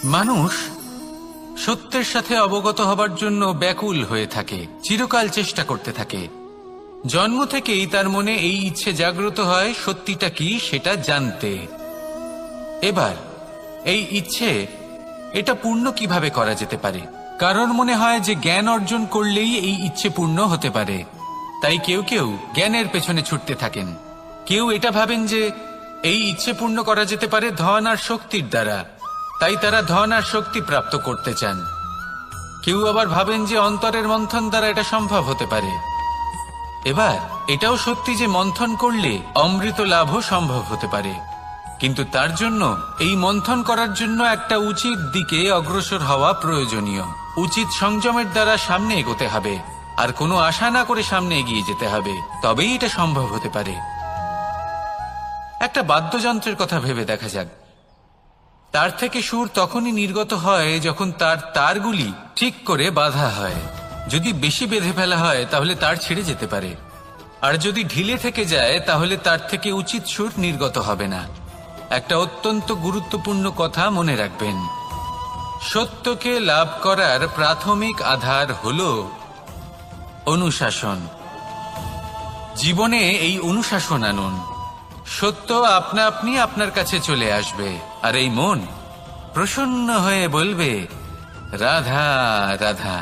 মানুষ সত্যের সাথে অবগত হবার জন্য ব্যাকুল হয়ে থাকে, চিরকাল চেষ্টা করতে থাকে। জন্ম থেকেই তার মনে এই ইচ্ছে জাগ্রত হয় সত্যিটা কি সেটা জানতে। এবার এই ইচ্ছে এটা পূর্ণ কিভাবে করা যেতে পারে? কারোর মনে হয় যে জ্ঞান অর্জন করলেই এই ইচ্ছে পূর্ণ হতে পারে, তাই কেউ কেউ জ্ঞানের পেছনে ছুটতে থাকেন। কেউ এটা ভাবেন যে এই ইচ্ছে পূর্ণ করা যেতে পারে ধন আর শক্তির দ্বারা, তাই তারা ধন আর শক্তি প্রাপ্ত করতে চান। কেউ আবার ভাবেন যে অন্তরের মন্থন দ্বারা এটা সম্ভব হতে পারে। এবার এটাও সত্যি যে মন্থন করলে অমৃত লাভও সম্ভব হতে পারে, কিন্তু তার জন্য এই মন্থন করার জন্য একটা উচিত দিকে অগ্রসর হওয়া প্রয়োজনীয়। উচিত সংযমের দ্বারা সামনে এগোতে হবে, আর কোনো আশা না করে সামনে এগিয়ে যেতে হবে, তবেই এটা সম্ভব হতে পারে। একটা বাদ্যযন্ত্রের কথা ভেবে দেখা যাক। তার থেকে সুর তখনই নির্গত হয় যখন তার তারগুলি ঠিক করে বাঁধা হয়। যদি বেশি বেঁধে ফেলা হয় তাহলে তার ছিঁড়ে যেতে পারে, আর যদি ঢিলে থেকে যায় তাহলে তার থেকে উচিত সুর নির্গত হবে না। একটা অত্যন্ত গুরুত্বপূর্ণ কথা মনে রাখবেন, সত্যকে লাভ করার প্রাথমিক আধার হল অনুশাসন। জীবনে এই অনুশাসন আনুন, সত্য আপনা আপনি আপনার কাছে চলে আসবে, আর এই মন প্রসন্ন হয়ে বলবে রাধা রাধা।